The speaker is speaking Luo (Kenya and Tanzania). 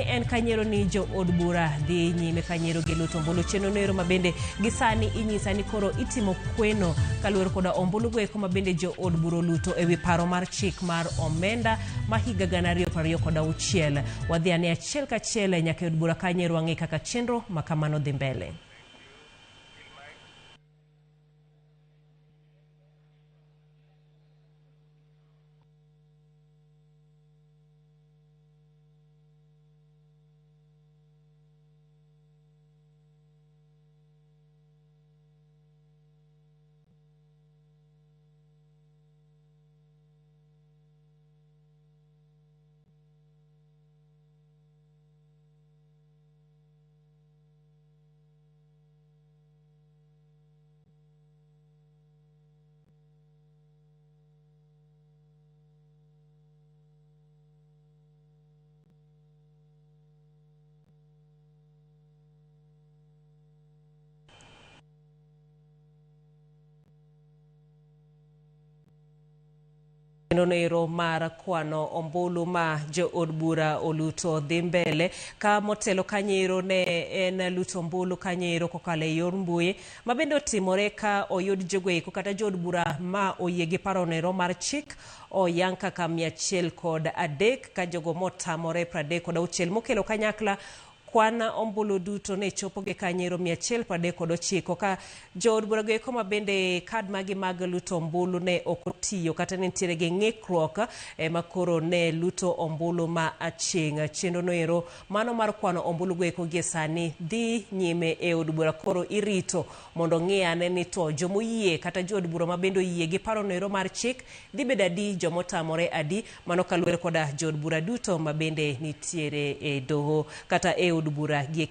en kanyiero ni jo od bura dhi nyime kanyiero gi luto ombulu chenro nero mabende gisani inyisa ni koro itimo kweno kaluwore koda ombulu goeko mabende jo od bura luto ewi paro mar chik mar omenda ma higa 2026. Wadhi ane achiel kachiel nyaka od bura kanyiero ang'e kaka chenro makamano dhi mbele. Nonero mar kwano ombulu ma jo od bura oluto dhi mbele ka motelo kanyiero ne en luto ombulu kanyiero kokale yor mbui mabende otimore ka oyud jogoeko kata jo od bura ma oyie gi paro nero mar chik oyang kaka 103 ka jogo motamore 36 mokelo kanyakla kwana ombulu duto ne chopo gi kanyiero 139 ka jo od bura goeko mabende kad magi mag luto ombulu ne okotiyo kata ne ntiere gi ng'ikruok makoro ne luto ombulu ma aching'. Chenro noero mano mar kwano ombulu goeko gie sani dhi nyime e od bura koro irito mondo ng'e ane ni to jomoyie kata jo od bura mabende oyie gi paro noero mar chik dhi bedo adi jomotamore adi mano kaluwore koda jo od bura duto mabende nitiere e doho kata e od bura gie